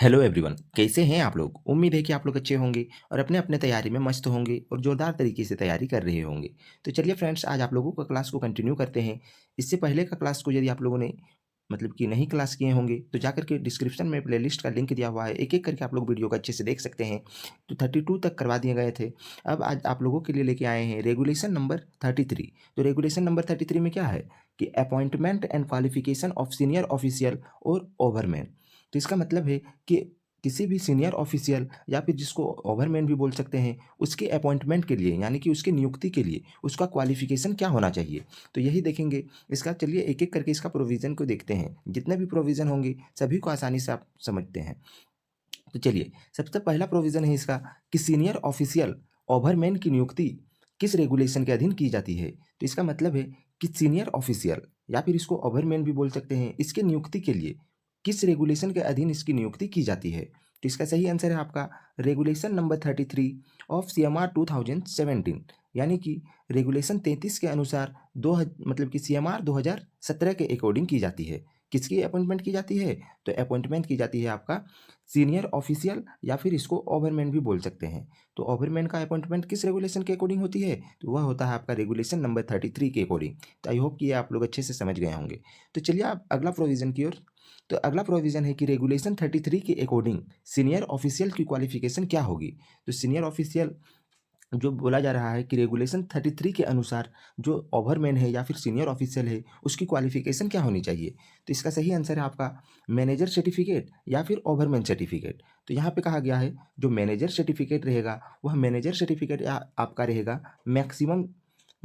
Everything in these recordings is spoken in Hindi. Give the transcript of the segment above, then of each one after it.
हेलो एवरीवन, कैसे हैं आप लोग? उम्मीद है कि आप लोग अच्छे होंगे और अपने-अपने तैयारी में मस्त होंगे और ज़ोरदार तरीके से तैयारी कर रहे होंगे। तो चलिए फ्रेंड्स, आज आप लोगों का क्लास को कंटिन्यू करते हैं। इससे पहले का क्लास को यदि आप लोगों ने मतलब कि नहीं क्लास किए होंगे, तो जाकर के डिस्क्रिप्शन में प्लेलिस्ट का लिंक दिया हुआ है। एक-एक करके आप लोग वीडियो को अच्छे से देख सकते हैं। तो 32 तक करवा दिए गए थे। अब आज आप लोगों के लिए लेके आए हैं रेगुलेशन नंबर 33। तो रेगुलेशन नंबर 33 में क्या है कि appointment and qualification of senior official और ओवरमैन। तो इसका मतलब है कि किसी भी सीनियर ऑफिशियल या फिर जिसको ओवरमैन भी बोल सकते हैं, उसके अपॉइंटमेंट के लिए यानी कि उसकी नियुक्ति के लिए उसका क्वालिफिकेशन क्या होना चाहिए। तो यही देखेंगे। इसका चलिए एक-एक करके इसका प्रोविज़न को देखते हैं। जितने भी प्रोविज़न होंगे सभी को आसानी से आप समझते हैं। तो चलिए, सबसे पहला प्रोविज़न है इसका कि सीनियर ऑफिशियल ओवरमैन की नियुक्ति किस रेगुलेशन के अधीन की जाती है। तो इसका मतलब है कि सीनियर ऑफिशियल या फिर इसको ओवरमैन भी बोल सकते हैं, इसकी नियुक्ति के लिए किस रेगुलेशन के अधीन इसकी नियुक्ति की जाती है। तो इसका सही आंसर है आपका रेगुलेशन नंबर 33 ऑफ सीएमआर 2017, यानी कि रेगुलेशन 33 के अनुसार मतलब कि सीएमआर 2017 के अकॉर्डिंग की जाती है। किसकी अपॉइंटमेंट की जाती है? तो अपॉइंटमेंट की जाती है आपका सीनियर ऑफिशियल या फिर इसको ओवरमैन भी बोल सकते हैं। तो ओवरमैन का अपॉइंटमेंट किस रेगुलेशन के अकॉर्डिंग होती है? तो वह होता है आपका रेगुलेशन नंबर 33 के अकॉर्डिंग। तो आई होप कि ये आप लोग अच्छे से समझ गए होंगे। तो चलिए आप अगला प्रोविज़न की ओर। तो अगला प्रोविज़न है कि रेगुलेशन 33 के अकॉर्डिंग सीनियर ऑफिशियल की क्वालिफ़िकेशन क्या होगी? तो सीनियर ऑफिशियल जो बोला जा रहा है कि रेगुलेशन 33 के अनुसार जो ओवरमैन है या फिर सीनियर ऑफिशियल है, उसकी क्वालिफ़िकेशन क्या होनी चाहिए? तो इसका सही आंसर है आपका मैनेजर सर्टिफ़िकेट या फिर ओवरमैन सर्टिफ़िकेट। तो यहाँ पे कहा गया है जो मैनेजर सर्टिफ़िकेट रहेगा, वह मैनेजर सर्टिफ़िकेट या आपका रहेगा मैक्सिमम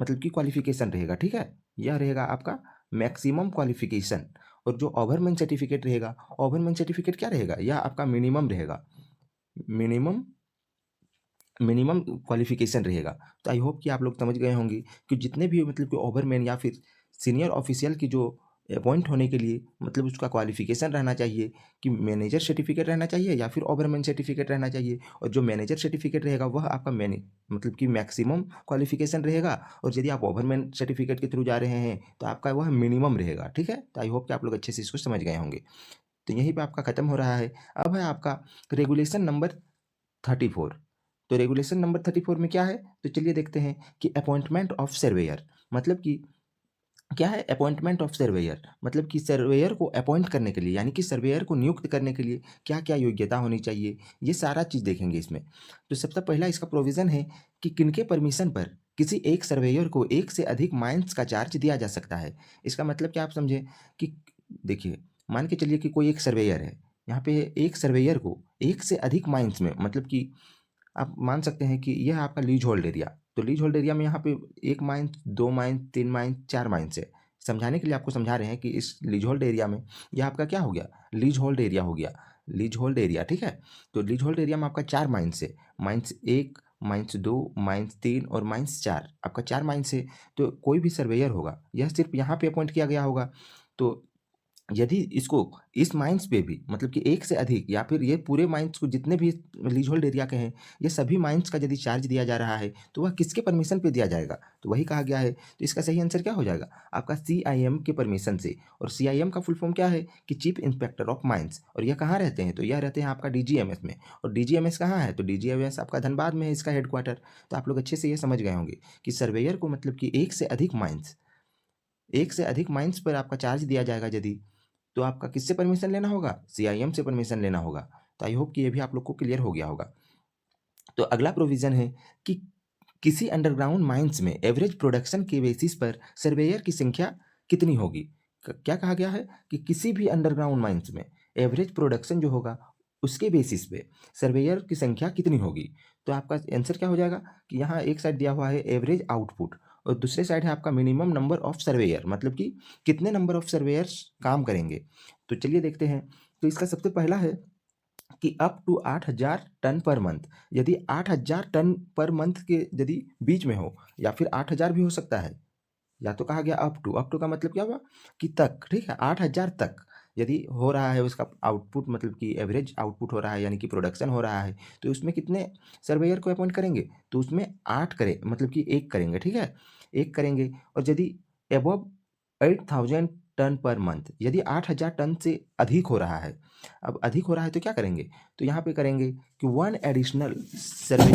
मतलब कि क्वालिफ़िकेशन रहेगा, ठीक है? यह रहेगा आपका मैक्सिमम क्वालिफ़िकेशन। और जो ओवरमैन सर्टिफ़िकेट रहेगा, ओवरमैन सर्टिफ़िकेट क्या रहेगा? यह आपका मिनिमम रहेगा। मिनिमम मिनिमम क्वालिफ़िकेशन रहेगा। तो आई होप कि आप लोग समझ गए होंगे कि जितने भी मतलब कि ओवरमैन या फिर सीनियर ऑफिशियल की जो अपॉइंट होने के लिए मतलब उसका क्वालिफ़िकेशन रहना चाहिए कि मैनेजर सर्टिफ़िकेट रहना चाहिए या फिर ओवरमैन सर्टिफ़िकेट रहना चाहिए। और जो मैनेजर सर्टिफ़िकेट रहेगा वह आपका मतलब कि मैक्सिमम क्वालिफ़िकेशन रहेगा। और यदि आप ओवरमैन सर्टिफ़िकेट के थ्रू जा रहे हैं तो आपका वह मिनिमम रहेगा, ठीक है? तो आई होप कि आप लोग अच्छे से इसको समझ गए होंगे। तो यहीं पे आपका खत्म हो रहा है। अब है आपका रेगुलेशन नंबर 34। तो रेगुलेशन नंबर 34 में क्या है? तो चलिए देखते हैं कि अपॉइंटमेंट ऑफ सर्वेयर मतलब कि क्या है अपॉइंटमेंट ऑफ सर्वेयर मतलब कि सर्वेयर को अपॉइंट करने के लिए यानी कि सर्वेयर को नियुक्त करने के लिए क्या-क्या योग्यता होनी चाहिए, ये सारा चीज़ देखेंगे इसमें। तो सबसे पहला इसका प्रोविज़न है कि किनके परमिशन पर किसी एक सर्वेयर को एक से अधिक माइन्स का चार्ज दिया जा सकता है। इसका मतलब क्या आप समझे कि देखिए, मान के चलिए कि कोई एक सर्वेयर है। यहाँ पे एक सर्वेयर को एक से अधिक माइन्स में मतलब कि आप मान सकते हैं कि यह आपका लीज होल्ड एरिया। तो लीज होल्ड एरिया में यहाँ पे 1 माइन, 2 माइन, 3 माइन, 4 माइन्स है। समझाने के लिए आपको समझा रहे हैं कि इस लीज होल्ड एरिया में यह आपका क्या हो गया? लीज होल्ड एरिया हो गया। लीज होल्ड एरिया, ठीक है? तो लीज होल्ड एरिया में आपका 4 माइन्स है। माइन्स 1, माइन्स 2, माइन्स 3 और माइन्स 4। आपका 4 माइन्स है। तो कोई भी सर्वेयर होगा, यह सिर्फ़ यहाँ पे अपॉइंट किया गया होगा। तो यदि इसको इस माइन्स पे भी मतलब कि एक से अधिक या फिर ये पूरे माइन्स को जितने भी लीज होल्ड एरिया के हैं, ये सभी माइन्स का यदि चार्ज दिया जा रहा है, तो वह किसके परमिशन पे दिया जाएगा? तो वही कहा गया है। तो इसका सही आंसर क्या हो जाएगा? आपका सीआईएम के परमिशन से। और सीआईएम का फुल फॉर्म क्या है? कि चीफ इंस्पेक्टर ऑफ माइन्स। और यह कहाँ रहते हैं? तो यह रहते हैं आपका डीजीएमएस में। और डीजीएमएस कहाँ है? तो डीजीएमएस आपका धनबाद में है इसका हेडक्वार्टर। तो आप लोग अच्छे से ये समझ गए होंगे कि सर्वेयर को मतलब कि एक से अधिक माइन्स पर आपका चार्ज दिया जाएगा यदि, तो आपका किससे परमिशन लेना होगा? सीआईएम से परमिशन लेना होगा। तो आई होप कि ये भी आप लोग को क्लियर हो गया होगा। तो अगला प्रोविज़न है कि किसी अंडरग्राउंड माइन्स में एवरेज प्रोडक्शन के बेसिस पर सर्वेयर की संख्या कितनी होगी? क्या कहा गया है कि किसी भी अंडरग्राउंड माइन्स में एवरेज प्रोडक्शन जो होगा उसके बेसिस पे सर्वेयर की संख्या कितनी होगी? तो आपका आंसर क्या हो जाएगा कि यहाँ एक साइड दिया हुआ है एवरेज आउटपुट और दूसरे साइड है आपका मिनिमम नंबर ऑफ सर्वेयर मतलब कि कितने नंबर ऑफ सर्वेयर्स काम करेंगे। तो चलिए देखते हैं। तो इसका सबसे पहला है कि up to 8,000 ton per month. यदि 8,000 टन पर मंथ के यदि बीच में हो या फिर 8,000 भी हो सकता है। या तो कहा गया अप टू का मतलब क्या हुआ कि तक, ठीक है? 8,000 तक यदि हो रहा है उसका आउटपुट मतलब कि एवरेज आउटपुट हो रहा है यानी कि प्रोडक्शन हो रहा है, तो उसमें कितने सर्वेयर को अपॉइंट करेंगे? तो उसमें 8 मतलब कि 1 करेंगे, ठीक है? 1 करेंगे। और यदि अबव 8,000 टन पर मंथ। यदि 8,000 टन से अधिक हो रहा है, अब अधिक हो रहा है तो क्या करेंगे, तो यहाँ पे करेंगे कि वन एडिशनल सर्वे।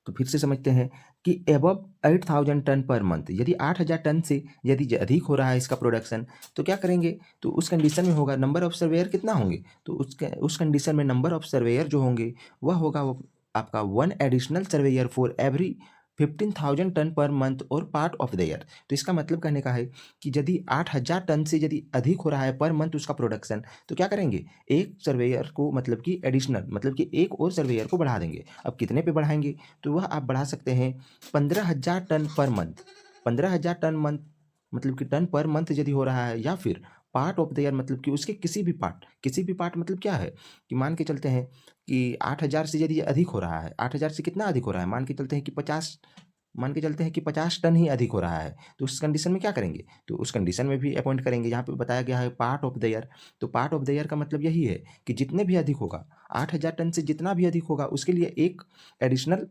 तो फिर से समझते हैं कि एबव 8,000 टन पर मंथ, यदि 8,000 टन से यदि अधिक हो रहा है इसका प्रोडक्शन, तो क्या करेंगे, तो उस कंडीशन में होगा नंबर ऑफ सर्वेयर कितना होंगे, तो उस कंडीशन में नंबर ऑफ सर्वेयर जो होंगे वह होगा वो आपका one additional surveyor for every 15,000 ton per month और पार्ट ऑफ द ईयर। तो इसका मतलब कहने का है कि यदि 8,000 टन से यदि अधिक हो रहा है पर मंथ उसका प्रोडक्शन, तो क्या करेंगे, एक सर्वेयर को मतलब कि एडिशनल मतलब कि एक और सर्वेयर को बढ़ा देंगे। अब कितने पे बढ़ाएंगे, तो वह आप बढ़ा सकते हैं 15,000 ton per month. 15,000 ton month मतलब कि टन पर मंथ यदि हो रहा है, या फिर पार्ट ऑफ द ईयर मतलब कि उसके किसी भी पार्ट मतलब क्या है कि मान के चलते हैं कि 8,000 से यदि अधिक हो रहा है, 8,000 से कितना अधिक हो रहा है, मान के चलते हैं कि 50 टन ही अधिक हो रहा है, तो उस कंडीशन में क्या करेंगे, तो उस कंडीशन में भी अपॉइंट करेंगे। यहाँ पे बताया गया है पार्ट ऑफ द ईयर, तो पार्ट ऑफ द ईयर का मतलब यही है कि जितने भी अधिक होगा, 8,000 टन से जितना भी अधिक होगा उसके लिए एक एडिशनल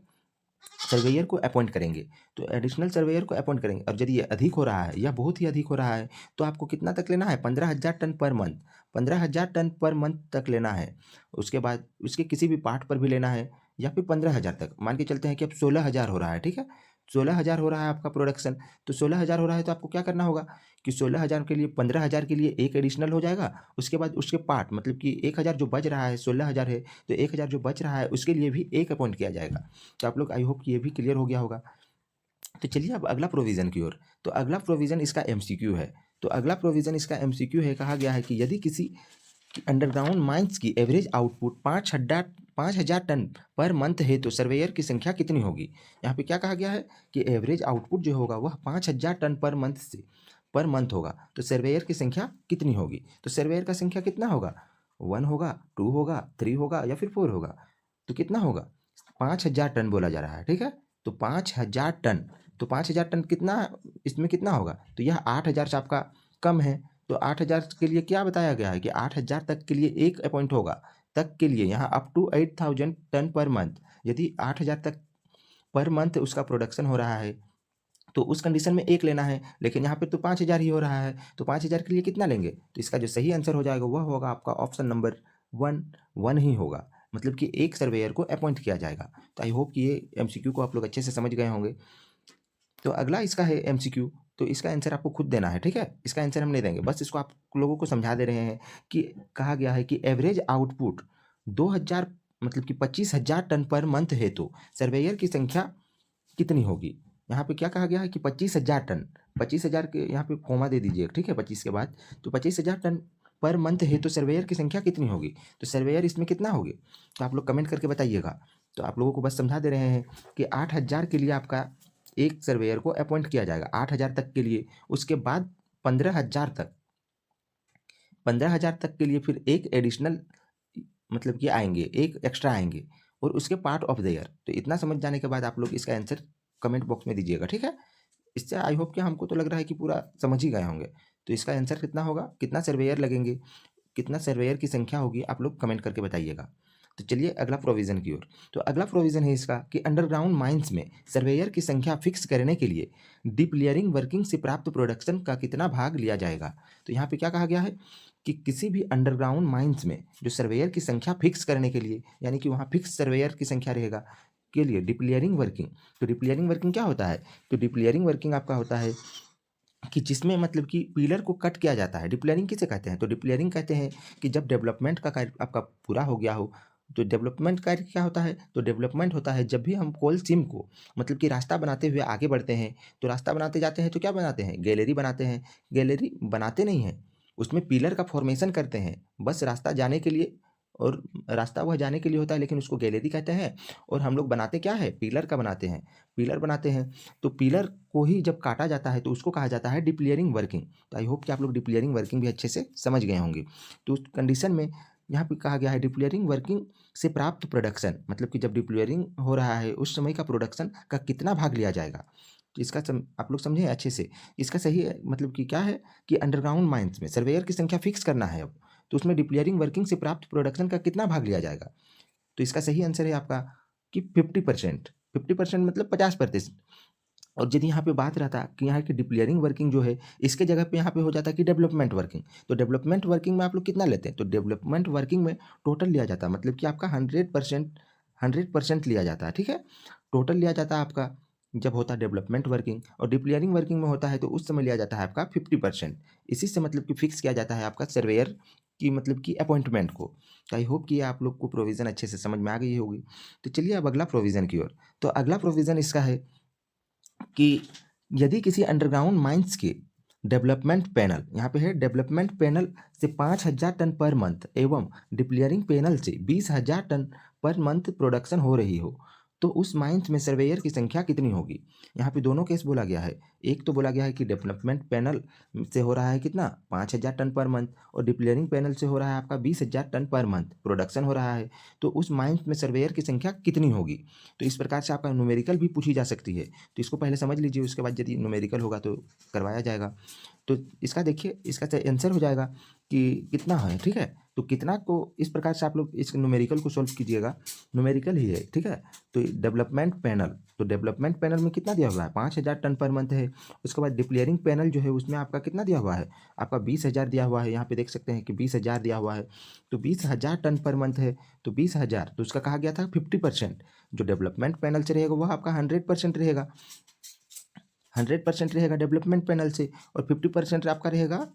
सर्वेयर को अपॉइंट करेंगे। तो एडिशनल सर्वेयर को अपॉइंट करेंगे, और यदि ये अधिक हो रहा है या बहुत ही अधिक हो रहा है, तो आपको कितना तक लेना है, 15,000 ton per month, 15,000 ton per month तक लेना है। उसके बाद उसके किसी भी पार्ट पर भी लेना है, या फिर 15,000 तक। मान के चलते हैं कि अब 16,000 हो रहा है, ठीक है, 16,000 हो रहा है आपका प्रोडक्शन, तो 16,000 हो रहा है तो आपको क्या करना होगा कि 16,000 के लिए 15,000 के लिए एक एडिशनल हो जाएगा, उसके बाद उसके पार्ट मतलब कि 1,000 जो बच रहा है, 16,000 है तो 1,000 जो बच रहा है उसके लिए भी एक अपॉइंट किया जाएगा। तो आप लोग आई होप कि ये भी क्लियर हो गया होगा। तो चलिए अब अगला प्रोविज़न की ओर। तो अगला प्रोविज़न इसका एमसीक्यू है। तो अगला प्रोविज़न इसका एमसीक्यू है, कहा गया है कि यदि किसी अंडरग्राउंड माइंस की average output 5,000 ton per month है तो सर्वेयर की संख्या कितनी होगी। यहाँ पे क्या कहा गया है कि एवरेज आउटपुट जो होगा वह 5,000 टन पर मंथ होगा, तो सर्वेयर की संख्या कितनी होगी। तो सर्वेयर का संख्या कितना होगा, 1 होगा, 2 होगा, 3 होगा या फिर 4 होगा। तो कितना होगा, 5,000 टन बोला जा रहा है, ठीक है। तो 5,000 टन, तो 5,000 टन कितना, इसमें कितना होगा, तो यह 8,000 से आपका कम है। तो 8,000 के लिए क्या बताया गया है कि 8,000 तक के लिए एक अपॉइंट होगा, तक के लिए यहाँ up to 8,000 ton per month. यदि 8,000 तक पर मंथ उसका प्रोडक्शन हो रहा है, तो उस कंडीशन में एक लेना है, लेकिन यहाँ पे तो 5,000 ही हो रहा है, तो 5,000 के लिए कितना लेंगे, तो इसका जो सही आंसर हो जाएगा वह होगा आपका ऑप्शन नंबर 1 ही होगा, मतलब कि एक सर्वेयर को अपॉइंट किया जाएगा। तो आई होप कि ये एमसीक्यू को आप लोग अच्छे से समझ गए होंगे। तो अगला इसका है एमसीक्यू, तो इसका आंसर आपको खुद देना है, ठीक है, इसका आंसर हम नहीं देंगे, बस इसको आप लोगों को समझा दे रहे हैं कि कहा गया है कि एवरेज आउटपुट 2,000 मतलब कि 25,000 टन पर मंथ है तो सर्वेयर की संख्या कितनी होगी। यहाँ पे क्या कहा गया है कि 25,000 टन, 25,000 के यहाँ पे कोमा दे दीजिए, ठीक है, 25 के बाद, तो 25,000 टन पर मंथ है तो सर्वेयर की संख्या कितनी होगी। तो सर्वेयर इसमें कितना होगी, तो आप लोग कमेंट करके बताइएगा। तो आप लोगों को बस समझा दे रहे हैं कि 8,000 के लिए आपका एक सर्वेयर को अपॉइंट किया जाएगा 8,000 तक के लिए, उसके बाद 15,000 तक, 15,000 तक के लिए फिर एक एडिशनल मतलब कि आएंगे, एक एक्स्ट्रा आएंगे, और उसके पार्ट ऑफ द ईयर। तो इतना समझ जाने के बाद आप लोग इसका आंसर कमेंट बॉक्स में दीजिएगा, ठीक है। इससे आई होप कि हमको तो लग रहा है कि पूरा समझ ही गए होंगे। तो इसका आंसर कितना होगा, कितना सर्वेयर लगेंगे, कितना सर्वेयर की संख्या होगी, आप लोग कमेंट करके बताइएगा। तो चलिए अगला प्रोविज़न की ओर। तो अगला प्रोविज़न है इसका कि अंडरग्राउंड माइंस में सर्वेयर की संख्या फिक्स करने के लिए डीप लेयरिंग वर्किंग से प्राप्त प्रोडक्शन का कितना भाग लिया जाएगा। तो यहाँ पे क्या कहा गया है कि किसी भी अंडरग्राउंड माइंस में जो सर्वेयर की संख्या फिक्स करने के लिए, यानी कि वहाँ फिक्स सर्वेयर की संख्या रहेगा के लिए डिप्लेयरिंग वर्किंग। तो डिप्लेयरिंग वर्किंग क्या होता है, तो डिप्लेयरिंग वर्किंग आपका होता है कि जिसमें मतलब कि पिलर को कट किया जाता है। डिप्लेयरिंग किसे कहते हैं, तो डिप्लेयरिंग कहते हैं कि जब डेवलपमेंट का कार्य आपका पूरा हो गया हो। तो डेवलपमेंट कार्य क्या होता है, तो डेवलपमेंट होता है जब भी हम कोल सिम को मतलब कि रास्ता बनाते हुए आगे बढ़ते हैं, तो रास्ता बनाते जाते हैं तो क्या बनाते हैं, गैलरी बनाते हैं। गैलरी बनाते नहीं हैं, उसमें पिलर का फॉर्मेशन करते हैं बस रास्ता जाने के लिए, और रास्ता वह जाने के लिए होता है, लेकिन उसको गैलरी कहते हैं। और हम लोग बनाते क्या है, पिलर का बनाते हैं, पिलर बनाते हैं। तो पिलर को ही जब काटा जाता है तो उसको कहा जाता है डिप्लेयरिंग वर्किंग। तो आई होप कि आप लोग डिप्लेयरिंग वर्किंग भी अच्छे से समझ गए होंगे। तो उस कंडीशन में यहाँ पे कहा गया है डिप्लेयरिंग वर्किंग से प्राप्त प्रोडक्शन, मतलब कि जब डिप्लेयरिंग हो रहा है उस समय का प्रोडक्शन का कितना भाग लिया जाएगा। तो इसका आप लोग समझें अच्छे से। इसका सही मतलब कि क्या है कि अंडरग्राउंड माइंस में सर्वेयर की संख्या फिक्स करना है अब, तो उसमें डिप्लेयरिंग वर्किंग से प्राप्त प्रोडक्शन का कितना भाग लिया जाएगा। तो इसका सही आंसर है आपका कि 50%। 50% मतलब 50%। और यदि यहाँ पे बात रहता कि यहाँ की डिप्लेयरिंग वर्किंग जो है, इसके जगह पे यहाँ पे हो जाता कि डेवलपमेंट वर्किंग। तो डेवलपमेंट वर्किंग में आप लोग कितना लेते हैं? तो डेवलपमेंट वर्किंग में टोटल लिया जाता है, मतलब कि आपका 100% लिया जाता है, ठीक है? टोटल लिया जाता है आपका जब होता है डेवलपमेंट वर्किंग, और डिप्लेयरिंग वर्किंग में होता है तो उस समय लिया जाता है आपका 50%। इसी से मतलब कि फिक्स किया जाता है आपका सर्वेयर की मतलब कि अपॉइंटमेंट को। तो आई होप कि आप लोग को प्रोविज़न अच्छे से समझ में आ गई होगी। तो चलिए अब अगला प्रोविज़न की ओर। तो अगला प्रोविज़न इसका है कि यदि किसी अंडरग्राउंड माइंस के डेवलपमेंट पैनल, यहाँ पे है डेवलपमेंट पैनल से 5,000 टन पर मंथ एवं डिप्लेयरिंग पैनल से 20,000 टन पर मंथ प्रोडक्शन हो रही हो, तो उस माइंस में सर्वेयर की संख्या कितनी होगी? यहाँ पे दोनों केस बोला गया है। एक तो बोला गया है कि डेवलपमेंट पैनल से हो रहा है कितना 5,000 टन पर मंथ, और डिप्लेयरिंग पैनल से हो रहा है आपका 20,000 टन पर मंथ प्रोडक्शन हो रहा है, तो उस माइंस में सर्वेयर की संख्या कितनी होगी? तो इस प्रकार से आपका न्यूमेरिकल भी पूछी जा सकती है। तो इसको पहले समझ लीजिए, उसके बाद यदि न्यूमेरिकल होगा तो करवाया जाएगा। तो इसका देखिए, इसका आंसर हो जाएगा कि कितना है, ठीक है? तो कितना को इस प्रकार से आप लोग इस न्यूमेरिकल को सॉल्व कीजिएगा, न्यूमेरिकल ही है, ठीक है? तो डेवलपमेंट पैनल, तो डेवलपमेंट पैनल में कितना दिया हुआ है? 5,000 टन पर मंथ है। उसके बाद डिप्लेयरिंग पैनल जो है उसमें आपका कितना दिया हुआ है? आपका 20,000 दिया हुआ है। यहाँ पे देख सकते हैं कि 20,000 दिया हुआ है। तो 20,000 टन पर मंथ है, तो 20,000 तो उसका कहा गया था 50%। जो डेवलपमेंट पैनल से रहेगा वह आपका 100% रहेगा। 100% रहेगा डेवलपमेंट पैनल से, और 50% आपका रहेगा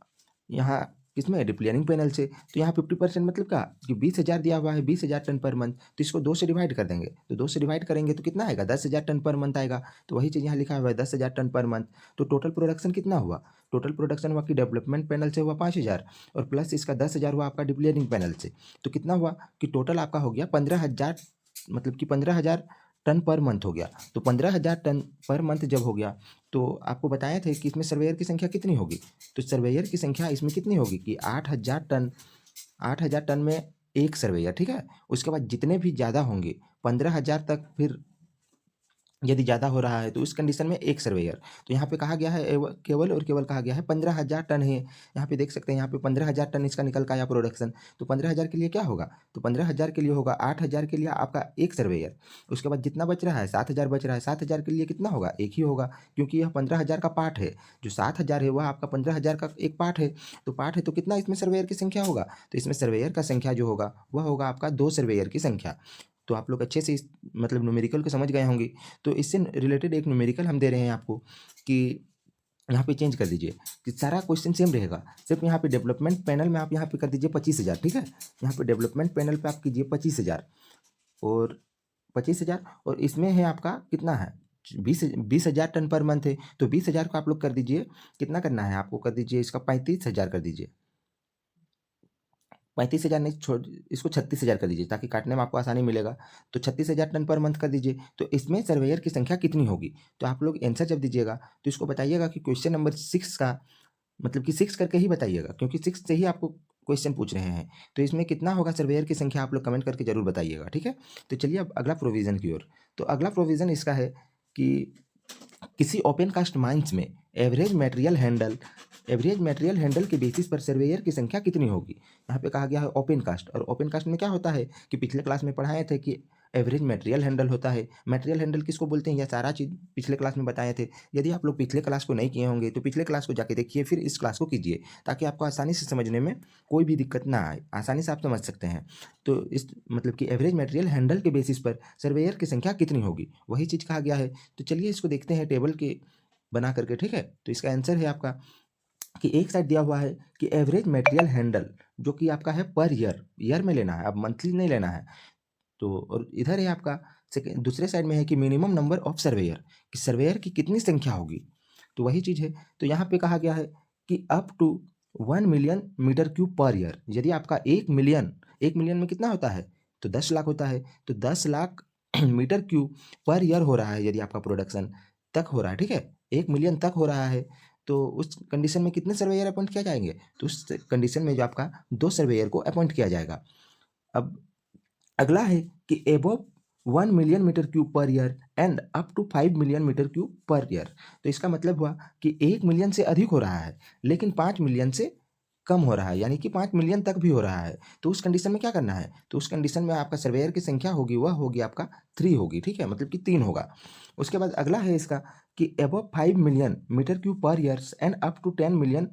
यहाँ किसमें? डिप्लेयरिंग पैनल से। तो यहाँ 50% मतलब क्या कि 20,000 दिया हुआ है, 20,000 टन पर मंथ, तो इसको 2 से डिवाइड कर देंगे। तो 2 से डिवाइड करेंगे तो कितना आएगा? 10,000 टन पर मंथ आएगा। तो वही चीज़ यहाँ लिखा हुआ है 10,000 टन पर मंथ। तो टोटल प्रोडक्शन कितना हुआ? टोटल प्रोडक्शन हुआ कि डेवलपमेंट पैनल से हुआ 5,000, और प्लस इसका 10,000 हुआ आपका डिप्लेयरिंग पैनल से। तो कितना हुआ कि टोटल आपका हो गया 15,000, मतलब कि 15,000 टन पर मंथ हो गया। तो 15,000 टन पर मंथ जब हो गया, तो आपको बताए थे कि इसमें सर्वेयर की संख्या कितनी होगी? तो सर्वेयर की संख्या इसमें कितनी होगी कि 8,000 टन में एक सर्वेयर, ठीक है? उसके बाद जितने भी ज़्यादा होंगे 15,000 तक, फिर यदि ज़्यादा हो रहा है तो उस कंडीशन में एक सर्वेयर। तो यहाँ पे कहा गया है केवल और केवल कहा गया है 15,000 टन है। यहाँ पे देख सकते हैं, यहाँ पे 15,000 टन इसका निकल का आया प्रोडक्शन। तो 15,000 के लिए क्या होगा? तो 15,000 के लिए होगा 8,000 के लिए आपका एक सर्वेयर। उसके बाद जितना बच रहा है 7,000 बच रहा है, 7,000 के लिए कितना होगा? एक ही होगा, क्योंकि यह 15,000 का पार्ट है। जो 7,000 है वह आपका 15,000 का एक पार्ट है। तो पार्ट है तो कितना इसमें सर्वेयर की संख्या होगा? तो इसमें सर्वेयर का संख्या जो होगा वह होगा आपका 2 सर्वेयर की संख्या। तो आप लोग अच्छे से इस मतलब न्यूमेरिकल को समझ गए होंगे। तो इससे रिलेटेड एक न्यूमेरिकल हम दे रहे हैं आपको कि यहाँ पे चेंज कर दीजिए कि सारा क्वेश्चन सेम रहेगा, सिर्फ यहाँ पे डेवलपमेंट पैनल में आप यहाँ पे कर दीजिए 25,000, ठीक है? यहाँ पे डेवलपमेंट पैनल पे आप कीजिए 25,000, और 25,000, और इसमें है आपका कितना है? 20,000 टन पर मंथ है। तो 20,000 को आप लोग कर दीजिए, कितना करना है आपको? कर दीजिए इसका 35,000 कर दीजिए। 35,000 नहीं, छोड़, इसको 36,000 कर दीजिए ताकि काटने में आपको आसानी मिलेगा। तो 36,000 टन पर मंथ कर दीजिए। तो इसमें सर्वेयर की संख्या कितनी होगी? तो आप लोग आंसर जब दीजिएगा तो इसको बताइएगा कि क्वेश्चन नंबर 6 का मतलब कि 6 करके ही बताइएगा, क्योंकि 6 से ही आपको क्वेश्चन पूछ रहे हैं। तो इसमें कितना होगा सर्वेयर की संख्या, आप लोग कमेंट करके जरूर बताइएगा, ठीक है? तो चलिए अब अगला प्रोविज़न की ओर। तो अगला प्रोविज़न इसका है कि किसी ओपन कास्ट माइंस में एवरेज मटेरियल हैंडल के बेसिस पर सर्वेयर की संख्या कितनी होगी? यहाँ पे कहा गया है ओपन कास्ट, और ओपन कास्ट में क्या होता है कि पिछले क्लास में पढ़ाए थे कि एवरेज मटेरियल हैंडल होता है। मटेरियल हैंडल किसको बोलते हैं, यह सारा चीज़ पिछले क्लास में बताए थे। यदि आप लोग पिछले क्लास को नहीं किए होंगे तो पिछले क्लास को जाके देखिए, फिर इस क्लास को कीजिए, ताकि आपको आसानी से समझने में कोई भी दिक्कत ना आए, आसानी से आप समझ सकते हैं। तो इस मतलब कि एवरेज मटेरियल हैंडल के बेसिस पर सर्वेयर की संख्या कितनी होगी, वही चीज़ कहा गया है। तो चलिए इसको देखते हैं टेबल के बना करके, ठीक है? तो इसका आंसर है आपका कि एक साइड दिया हुआ है कि एवरेज मटेरियल हैंडल, जो कि आपका है पर ईयर में लेना है, अब मंथली नहीं लेना है। तो और इधर है आपका सेकेंड, दूसरे साइड में है कि मिनिमम नंबर ऑफ सर्वेयर, कि सर्वेयर की कितनी संख्या होगी। तो वही चीज़ है। तो यहाँ पे कहा गया है कि up to 1 million metre cube per year. यदि आपका 1 मिलियन में कितना होता है? तो 10 लाख होता है। तो 10 lakh metre cube per year हो रहा है, यदि आपका प्रोडक्शन तक हो रहा है, ठीक है? 1 मिलियन तक हो रहा है, तो उस कंडीशन में कितने सर्वेयर अपॉइंट किया जाएंगे? तो उस कंडीशन में जो आपका 2 सर्वेयर को अपॉइंट किया जाएगा। अब अगला है कि above 1 million metre cube per year and up to 5 million metre cube per year. तो इसका मतलब हुआ कि 1 मिलियन से अधिक हो रहा है, लेकिन 5 मिलियन से कम हो रहा है, यानी कि 5 मिलियन तक भी हो रहा है, तो उस कंडीशन में क्या करना है, तो उस कंडीशन में आपका सर्वेयर की संख्या होगी वह होगी आपका 3 होगी, ठीक है, मतलब कि 3 होगा। उसके बाद अगला है इसका कि above 5 million metre cube per year and up to 10 million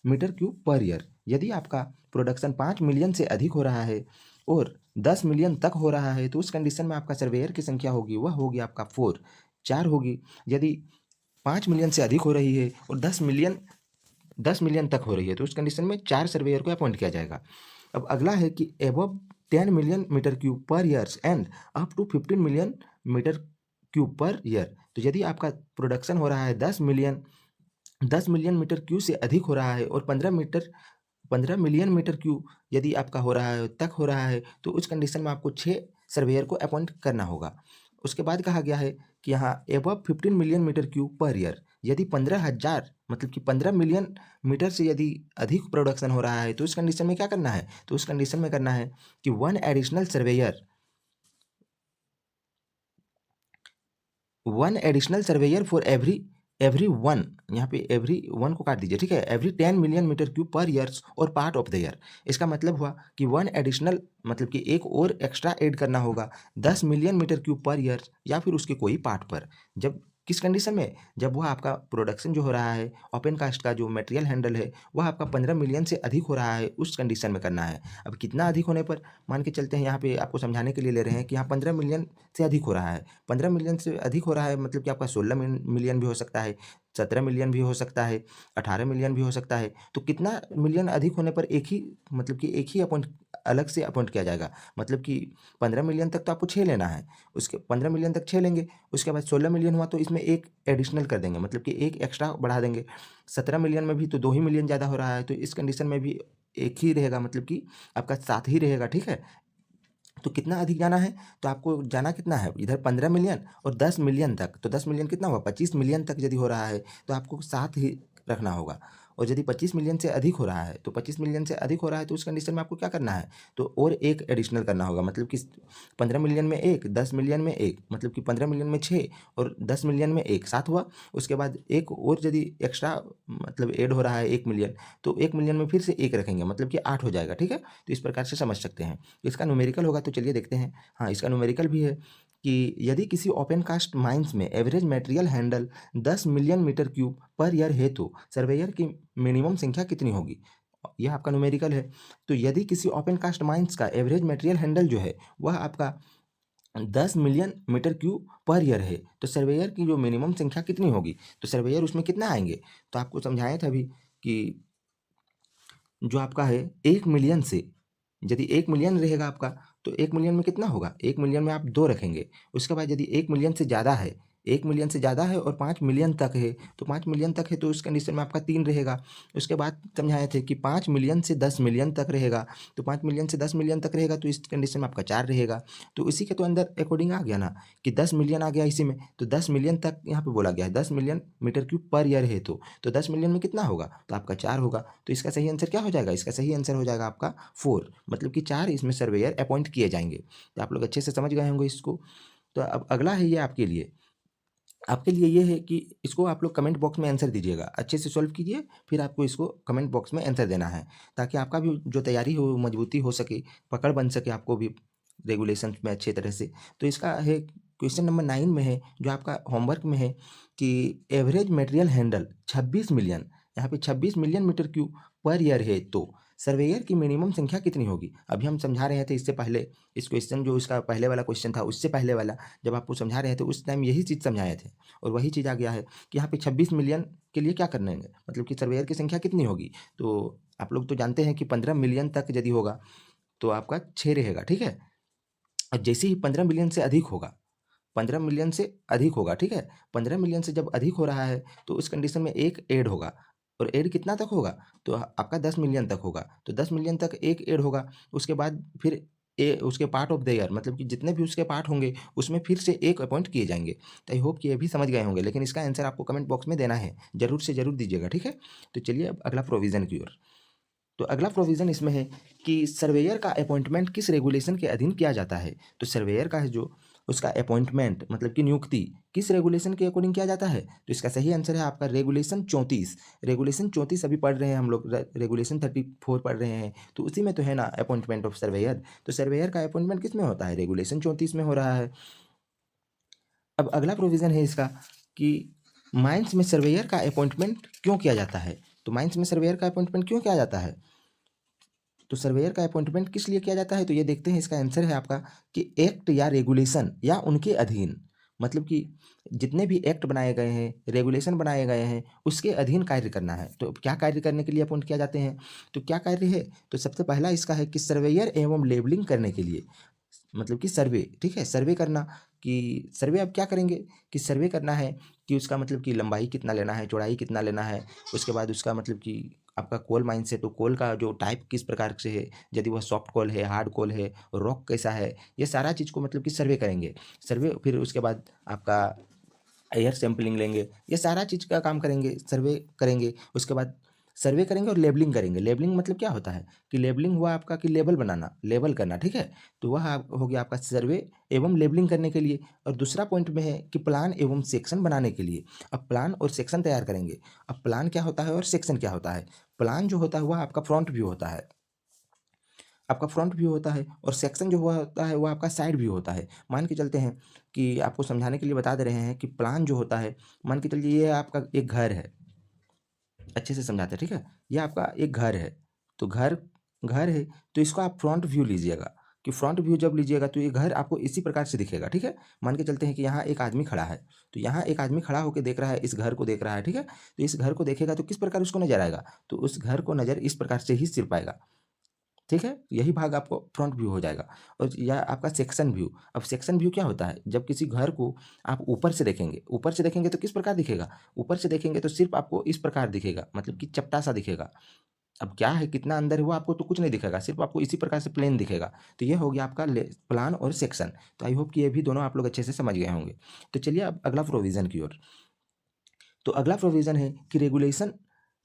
metre cube per year. यदि आपका प्रोडक्शन 5 मिलियन से अधिक हो रहा है और 10 मिलियन तक हो रहा है, तो उस कंडीशन में आपका सर्वेयर की संख्या होगी वह होगी आपका 4 होगी। यदि 5 मिलियन से अधिक हो रही है और 10 मिलियन तक हो रही है, तो उस कंडीशन में 4 सर्वेयर को अपॉइंट किया जाएगा। अब अगला है कि above 10 million metre cube per years and up to 15 million metre cube per year. तो यदि आपका प्रोडक्शन हो रहा है 10 मिलियन मीटर क्यूब से अधिक हो रहा है और 15 मिलियन मीटर क्यूब यदि आपका हो रहा है तक हो रहा है, तो उस कंडीशन में आपको 6 सर्वेयर को अपॉइंट करना होगा। उसके बाद कहा गया है कि यहाँ above 15 million metre cube per year, यदि 15,000 मतलब कि 15 मिलियन मीटर से यदि अधिक प्रोडक्शन हो रहा है, तो उस कंडीशन में क्या करना है, तो उस कंडीशन में करना है कि one additional surveyor for every one, यहाँ पे एवरी वन को काट दीजिए, ठीक है, every 10 million metre cube per years और पार्ट ऑफ द ईयर। इसका मतलब हुआ कि वन एडिशनल मतलब कि एक और एक्स्ट्रा ऐड करना होगा 10 million metre cube per year या फिर उसके कोई पार्ट पर। जब किस कंडीशन में, जब वह आपका प्रोडक्शन जो हो रहा है ओपन कास्ट का जो मटेरियल हैंडल है वह आपका 15 मिलियन से अधिक हो रहा है, उस कंडीशन में करना है। अब कितना अधिक होने पर, मान के चलते हैं यहाँ पे आपको समझाने के लिए ले रहे हैं कि यहाँ 15 मिलियन से अधिक हो रहा है। 15 मिलियन से अधिक हो रहा है मतलब कि आपका 16 मिलियन भी हो सकता है, 17 मिलियन भी हो सकता है, 18 मिलियन भी हो सकता है। तो कितना मिलियन अधिक होने पर एक ही मतलब कि एक ही अपॉइंट अलग से अपॉइंट किया जाएगा, मतलब कि 15 मिलियन तक तो आपको 6 लेना है, उसके 15 मिलियन तक 6 लेंगे, उसके बाद 16 मिलियन हुआ तो इसमें एक एडिशनल कर देंगे, मतलब कि एक एक्स्ट्रा बढ़ा देंगे। 17 मिलियन में भी तो 2 ही मिलियन ज़्यादा हो रहा है, तो इस कंडीशन में भी एक ही रहेगा, मतलब कि आपका 7 ही रहेगा, ठीक है। तो कितना अधिक जाना है, तो आपको जाना कितना है इधर 15 मिलियन और 10 मिलियन तक, तो 10 मिलियन कितना हुआ, 25 मिलियन तक यदि हो रहा है तो आपको 7 ही रखना होगा। और यदि 25 मिलियन से अधिक हो रहा है, तो 25 मिलियन से अधिक हो रहा है तो उस कंडीशन में आपको क्या करना है, तो और एक एडिशनल करना होगा, मतलब कि 15 मिलियन में एक, 10 मिलियन में एक, मतलब कि 15 मिलियन में 6 और 10 मिलियन में एक, 7 हुआ। उसके बाद एक और यदि एक्स्ट्रा मतलब ऐड हो रहा है 1 मिलियन, तो 1 मिलियन में फिर से एक रखेंगे, मतलब कि 8 हो जाएगा, ठीक है। तो इस प्रकार से समझ सकते हैं। इसका न्यूमेरिकल होगा, तो चलिए देखते हैं। हाँ, इसका न्यूमेरिकल भी है कि यदि किसी ओपन कास्ट माइंस में average material handle 10 million metre cube per year है, तो सर्वेयर की मिनिमम संख्या कितनी होगी, यह आपका न्यूमेरिकल है। तो यदि किसी ओपन कास्ट माइंस का एवरेज मटेरियल हैंडल जो है वह आपका 10 million metre cube per year है, तो सर्वेयर की जो मिनिमम संख्या कितनी होगी, तो सर्वेयर उसमें कितना आएंगे, तो आपको समझाए थे अभी कि जो आपका है 1 मिलियन से, यदि 1 मिलियन रहेगा आपका, तो 1 मिलियन में कितना होगा, 1 मिलियन में आप 2 रखेंगे। उसके बाद यदि 1 मिलियन से ज़्यादा है, 1 मिलियन से ज़्यादा है और 5 मिलियन तक है, तो 5 मिलियन तक है तो उस कंडीशन में आपका 3 रहेगा। उसके बाद समझाए थे कि 5 मिलियन से 10 मिलियन तक रहेगा, तो 5 मिलियन से 10 मिलियन तक रहेगा तो इस कंडीशन में आपका 4 रहेगा। तो इसी के तो अंदर अकॉर्डिंग आ गया ना कि 10 मिलियन आ गया इसी में, तो 10 मिलियन तक यहाँ पे बोला गया है, 10 million metre cube per year है, तो 10 मिलियन में कितना होगा, तो आपका 4 होगा। तो इसका सही आंसर क्या हो जाएगा, इसका सही आंसर हो जाएगा आपका 4, मतलब कि 4 इसमें सर्वेयर अपॉइंट किए जाएंगे। तो आप लोग अच्छे से समझ गए होंगे इसको। तो अब अगला है ये आपके लिए ये है कि इसको आप लोग कमेंट बॉक्स में आंसर दीजिएगा, अच्छे से सॉल्व कीजिए, फिर आपको इसको कमेंट बॉक्स में आंसर देना है, ताकि आपका भी जो तैयारी हो मजबूती हो सके, पकड़ बन सके आपको भी रेगुलेशंस में अच्छे तरह से। तो इसका है क्वेश्चन नंबर 9 में है, जो आपका होमवर्क में है कि एवरेज मटेरियल हैंडल 26 मिलियन, यहाँ पे 26 million metre cube per year है, तो सर्वेयर की मिनिमम संख्या कितनी होगी। अभी हम समझा रहे थे इससे पहले, इस क्वेश्चन जो इसका पहले वाला क्वेश्चन था उससे पहले वाला, जब आपको समझा रहे थे उस टाइम यही चीज़ समझाए थे, और वही चीज़ आ गया है कि यहाँ पे 26 मिलियन के लिए क्या करना है, मतलब कि सर्वेयर की संख्या कितनी होगी। तो आप लोग तो जानते हैं कि 15 मिलियन तक यदि होगा तो आपका 6 रहेगा, ठीक है। और जैसे ही 15 मिलियन से अधिक होगा, 15 मिलियन से अधिक होगा, ठीक है, 15 मिलियन से जब अधिक हो रहा है तो उस कंडीशन में एक ऐड होगा, और ऐड कितना तक होगा, तो आपका 10 मिलियन तक होगा, तो 10 मिलियन तक एक ऐड होगा। उसके बाद फिर उसके पार्ट ऑफ द ईयर, मतलब कि जितने भी उसके पार्ट होंगे उसमें फिर से एक अपॉइंट किए जाएंगे। तो आई होप कि ये भी समझ गए होंगे, लेकिन इसका आंसर आपको कमेंट बॉक्स में देना है, जरूर से जरूर दीजिएगा, ठीक है। तो चलिए अब अगला प्रोविज़न की ओर। तो अगला प्रोविज़न इसमें है कि सर्वेयर का अपॉइंटमेंट किस रेगुलेशन के अधीन किया जाता है। तो सर्वेयर का है जो उसका अपॉइंटमेंट मतलब कि नियुक्ति किस रेगुलेशन के अकॉर्डिंग किया जाता है? तो इसका सही आंसर है आपका रेगुलेशन 34। रेगुलेशन 34 अभी पढ़ रहे हैं हम लोग, रेगुलेशन 34 पढ़ रहे हैं, तो उसी में तो है ना अपॉइंटमेंट ऑफ सर्वेयर। तो सर्वेयर का अपॉइंटमेंट किस में होता है? रेगुलेशन 34 में हो रहा है। अब अगला प्रोविज़न है इसका कि माइंस में सर्वेयर का अपॉइंटमेंट क्यों किया जाता है? तो माइंस में सर्वेयर का अपॉइंटमेंट क्यों किया जाता है? तो सर्वेयर का अपॉइंटमेंट किस लिए किया जाता है? तो ये देखते हैं, इसका आंसर है आपका कि एक्ट या रेगुलेशन या उनके अधीन, मतलब कि जितने भी एक्ट बनाए गए हैं, रेगुलेशन बनाए गए हैं, उसके अधीन कार्य करना है। तो क्या कार्य करने के लिए अपॉइंट किया जाते हैं? तो क्या कार्य है? तो सबसे पहला इसका है कि सर्वेयर एवं लेबलिंग करने के लिए, मतलब कि सर्वे, ठीक है, सर्वे करना। कि सर्वे अब क्या करेंगे कि सर्वे करना है कि उसका मतलब कि लंबाई कितना लेना है, चौड़ाई कितना लेना है, उसके बाद उसका मतलब कि आपका कोल माइंस है तो कोल का जो टाइप किस प्रकार से है, यदि वह सॉफ्ट कोल है, हार्ड कोल है, रॉक कैसा है, ये सारा चीज़ को मतलब कि सर्वे करेंगे। सर्वे, फिर उसके बाद आपका एयर सैंपलिंग लेंगे, ये सारा चीज़ का काम करेंगे, सर्वे करेंगे। उसके बाद सर्वे करेंगे और लेबलिंग करेंगे। लेबलिंग मतलब क्या होता है कि लेबलिंग हुआ आपका कि लेबल बनाना, लेबल करना, ठीक है। तो वह हो गया आपका सर्वे एवं लेबलिंग करने के लिए। और दूसरा पॉइंट में है कि प्लान एवं सेक्शन बनाने के लिए। अब प्लान और सेक्शन तैयार करेंगे। अब प्लान क्या होता है और सेक्शन क्या होता है? प्लान जो होता है वह आपका फ्रंट व्यू होता है, आपका फ्रंट व्यू होता है, और सेक्शन जो हुआ होता है वो आपका साइड व्यू होता है। मान के चलते हैं कि आपको समझाने के लिए बता दे रहे हैं कि प्लान जो होता है, मान के चलिए ये आपका एक घर है, अच्छे से समझाते हैं, ठीक है। ये आपका एक घर है, तो घर घर है, तो इसको आप फ्रंट व्यू लीजिएगा। कि फ्रंट व्यू जब लीजिएगा तो ये घर आपको इसी प्रकार से दिखेगा, ठीक है। मान के चलते हैं कि यहाँ एक आदमी खड़ा है, तो यहाँ एक आदमी खड़ा होकर देख रहा है, इस घर को देख रहा है, ठीक है। तो इस घर को देखेगा तो किस प्रकार उसको नजर आएगा? तो उस घर को नजर इस प्रकार से ही सिर पाएगा, ठीक है। यही भाग आपको फ्रंट व्यू हो जाएगा। और यह आपका सेक्शन व्यू। अब सेक्शन व्यू क्या होता है? जब किसी घर को आप ऊपर से देखेंगे, ऊपर से देखेंगे तो किस प्रकार दिखेगा? ऊपर से देखेंगे तो सिर्फ आपको इस प्रकार दिखेगा, मतलब कि चपटा सा दिखेगा। अब क्या है, कितना अंदर हुआ आपको तो कुछ नहीं दिखेगा, सिर्फ आपको इसी प्रकार से प्लेन दिखेगा। तो ये हो गया आपका प्लान और सेक्शन। तो आई होप कि ये भी दोनों आप लोग अच्छे से समझ गए होंगे। तो चलिए अब अगला प्रोविजन की ओर। तो अगला प्रोविज़न है कि रेगुलेशन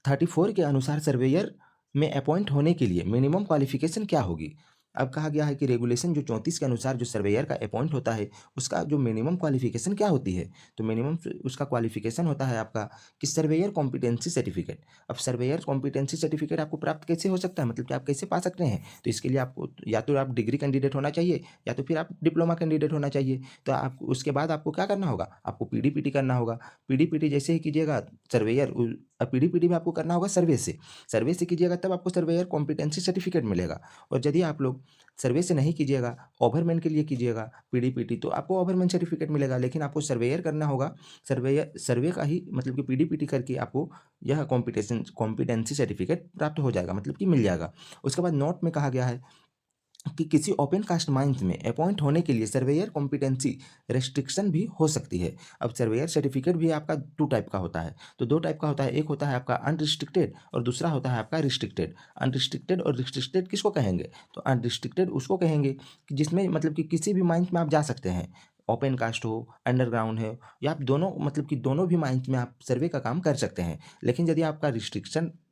34 के अनुसार सर्वेयर में अपॉइंट होने के लिए मिनिमम क्वालिफिकेशन क्या होगी? अब कहा गया है कि रेगुलेशन जो 34 के अनुसार जो सर्वेयर का अपॉइंट होता है, उसका जो मिनिमम क्वालिफिकेशन क्या होती है? तो मिनिमम उसका क्वालिफिकेशन होता है आपका कि सर्वेयर कॉम्पिटेंसी सर्टिफिकेट। अब सर्वेयर कॉम्पिटेंसी सर्टिफिकेट आपको प्राप्त कैसे हो सकता है, मतलब कि आप कैसे पा सकते हैं? तो इसके लिए आपको या तो आप डिग्री कैंडिडेट होना चाहिए, या तो फिर आप डिप्लोमा कैंडिडेट होना चाहिए। तो आप उसके बाद आपको क्या करना होगा? आपको पीडी-पीटी करना होगा। पीडी-पीटी जैसे ही कीजिएगा, सर्वेयर पीडी-पीटी में आपको करना होगा सर्वे से। सर्वे से कीजिएगा तब आपको सर्वेयर कॉम्पिटेंसी सर्टिफिकेट मिलेगा। और यदि आप लोग सर्वे से नहीं कीजिएगा, ओवरमैन के लिए कीजिएगा पीडी-पीटी, तो आपको ओवरमैन सर्टिफिकेट मिलेगा। लेकिन आपको सर्वेयर करना होगा, सर्वेयर सर्वे का ही मतलब कि पीडी-पीटी करके आपको यह कॉम्पिटेंसी सर्टिफिकेट प्राप्त हो जाएगा, मतलब कि मिल जाएगा। उसके बाद नोट में कहा गया है कि किसी ओपन कास्ट माइंस में अपॉइंट होने के लिए सर्वेयर कॉम्पिटेंसी रेस्ट्रिक्शन भी हो सकती है। अब सर्वेयर सर्टिफिकेट भी आपका 2 टाइप का होता है। तो 2 टाइप का होता है, एक होता है आपका अनरिस्ट्रिक्टेड और दूसरा होता है आपका रिस्ट्रिक्टेड। अनरिस्ट्रिक्टेड और रिस्ट्रिक्टेड किसको कहेंगे? तो अनरिस्ट्रिक्टेड उसको कहेंगे कि जिसमें मतलब कि किसी भी माइंस में आप जा सकते हैं। ओपन कास्ट हो, अंडरग्राउंड है, या आप दोनों मतलब कि दोनों भी माइंस में आप सर्वे का काम कर सकते हैं। लेकिन यदि आपका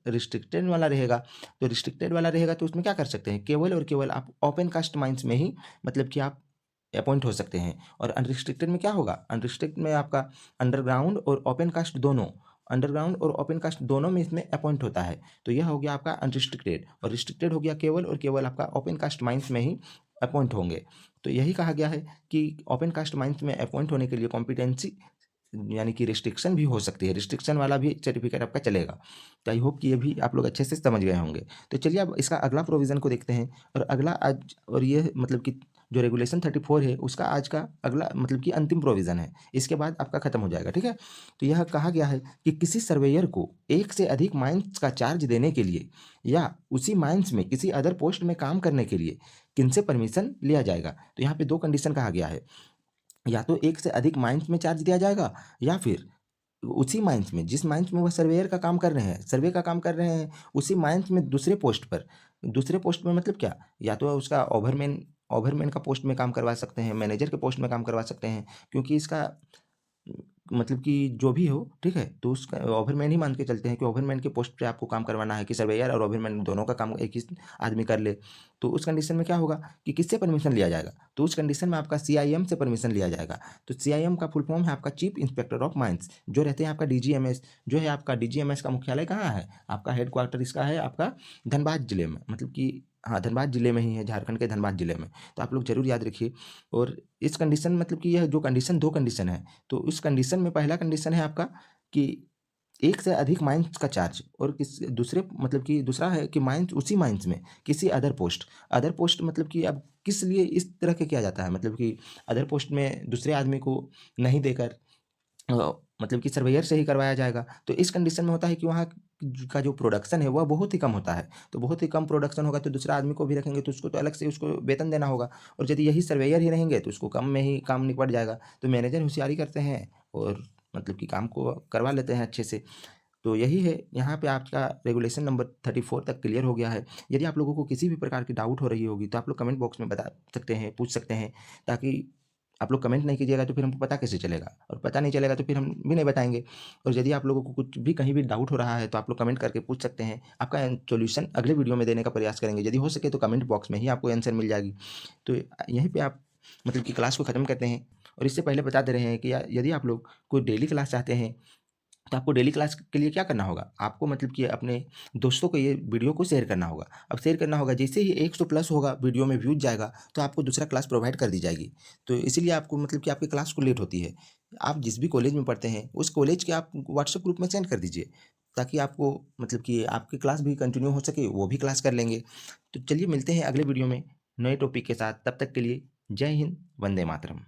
रिस्ट्रिक्टेड वाला रहेगा, तो रिस्ट्रिक्टेड वाला रहेगा तो उसमें क्या कर सकते हैं? केवल और केवल आप ओपन कास्ट माइंस में ही मतलब कि आप अपॉइंट हो सकते हैं। और अनरिस्ट्रिक्टेड में क्या होगा? अनरिस्ट्रिक्टेड में आपका अंडरग्राउंड और ओपन कास्ट दोनों, अंडरग्राउंड और ओपन कास्ट दोनों में इसमें अपॉइंट होता है। तो यह हो गया आपका अनरिस्ट्रिक्टेड, और रिस्ट्रिक्टेड हो गया केवल और केवल आपका ओपन कास्ट माइंस में ही अपॉइंट होंगे। तो यही कहा गया है कि ओपन कास्ट माइंस में अपॉइंट होने के लिए कॉम्पिटेंसी यानी कि रिस्ट्रिक्शन भी हो सकती है, रिस्ट्रिक्शन वाला भी सर्टिफिकेट आपका चलेगा। तो आई होप कि ये भी आप लोग अच्छे से समझ गए होंगे। तो चलिए अब इसका अगला प्रोविज़न को देखते हैं। और अगला आज, और ये मतलब कि जो रेगुलेशन 34 है उसका आज का अगला मतलब कि अंतिम प्रोविज़न है। इसके बाद आपका खत्म हो जाएगा, ठीक है। तो यह कहा गया है कि किसी सर्वेयर को एक से अधिक माइंस का चार्ज देने के लिए या उसी माइंस में किसी अदर पोस्ट में काम करने के लिए किनसे परमिशन लिया जाएगा? तो यहाँ पे 2 कंडीशन कहा गया है। या तो एक से अधिक माइंस में चार्ज दिया जाएगा, या फिर उसी माइंस में, जिस माइंस में वह सर्वेयर का काम कर रहे हैं, सर्वे का काम कर रहे हैं, उसी माइंस में दूसरे पोस्ट पर, दूसरे पोस्ट में मतलब क्या? या तो उसका ओवरमैन ओवरमैन का पोस्ट में काम करवा सकते हैं, मैनेजर के पोस्ट में काम करवा सकते हैं, क्योंकि इसका मतलब कि जो भी हो, ठीक है, तो उसका ओवरमैन ही मान के चलते हैं कि ओवरमैन के पोस्ट पे आपको काम करवाना है, कि सर्वेयर और ओवरमैन दोनों का काम एक ही आदमी कर ले, तो उस कंडीशन में क्या होगा कि किससे परमिशन लिया जाएगा? तो उस कंडीशन में आपका सीआईएम से परमिशन लिया जाएगा। तो सीआईएम का फुल फॉर्म है आपका चीफ इंस्पेक्टर ऑफ माइंस, जो रहते हैं आपका डीजीएमएस। जो है आपका डीजीएमएस का मुख्यालय कहाँ है? आपका हेडक्वार्टर इसका है आपका धनबाद जिले में, मतलब कि हाँ, धनबाद जिले में ही है, झारखंड के धनबाद जिले में। तो आप लोग जरूर याद रखिए। और इस कंडीशन मतलब कि यह जो कंडीशन, दो कंडीशन है, तो उस कंडीशन में पहला कंडीशन है आपका कि एक से अधिक माइंस का चार्ज, और किस दूसरे मतलब कि दूसरा है कि माइंस, उसी माइंस में किसी अदर पोस्ट मतलब कि अब किस लिए इस तरह के किया जाता है, मतलब कि अदर पोस्ट में दूसरे आदमी को नहीं देकर मतलब कि सर्वेयर से ही करवाया जाएगा। तो इस कंडीशन में होता है कि वहाँ का जो प्रोडक्शन है वह बहुत ही कम होता है। तो बहुत ही कम प्रोडक्शन होगा तो दूसरा आदमी को भी रखेंगे तो उसको तो अलग से उसको वेतन देना होगा, और यदि यही सर्वेयर ही रहेंगे तो उसको कम में ही काम निपट जाएगा। तो मैनेजर होशियारी करते हैं और मतलब कि काम को करवा लेते हैं अच्छे से। तो यही है, यहाँ पे आपका रेगुलेशन नंबर 34 तक क्लियर हो गया है। यदि आप लोगों को किसी भी प्रकार की डाउट हो रही होगी तो आप लोग कमेंट बॉक्स में बता सकते हैं, पूछ सकते हैं, ताकि आप लोग कमेंट नहीं कीजिएगा तो फिर हमको पता कैसे चलेगा, और पता नहीं चलेगा तो फिर हम भी नहीं बताएंगे। और यदि आप लोगों को कुछ भी कहीं भी डाउट हो रहा है तो आप लोग कमेंट करके पूछ सकते हैं, आपका सॉल्यूशन अगले वीडियो में देने का प्रयास करेंगे। यदि हो सके तो कमेंट बॉक्स में ही आपको आंसर मिल जाएगी। तो यहीं पे आप मतलब कि क्लास को ख़त्म करते हैं। और इससे पहले बता दे रहे हैं कि यदि आप लोग कोई डेली क्लास चाहते हैं तो आपको डेली क्लास के लिए क्या करना होगा? आपको मतलब कि अपने दोस्तों को ये वीडियो को शेयर करना होगा। अब शेयर करना होगा, जैसे ही 100 प्लस होगा, वीडियो में व्यूज़ जाएगा, तो आपको दूसरा क्लास प्रोवाइड कर दी जाएगी। तो इसीलिए आपको मतलब कि आपकी क्लास को लेट होती है। आप जिस भी कॉलेज में पढ़ते हैं, उस कॉलेज के आप व्हाट्सएप ग्रुप में सेंड कर दीजिए, ताकि आपको मतलब कि आपकी क्लास भी कंटिन्यू हो सके, वो भी क्लास कर लेंगे। तो चलिए मिलते हैं अगले वीडियो में नए टॉपिक के साथ, तब तक के लिए जय हिंद, वंदे मातरम।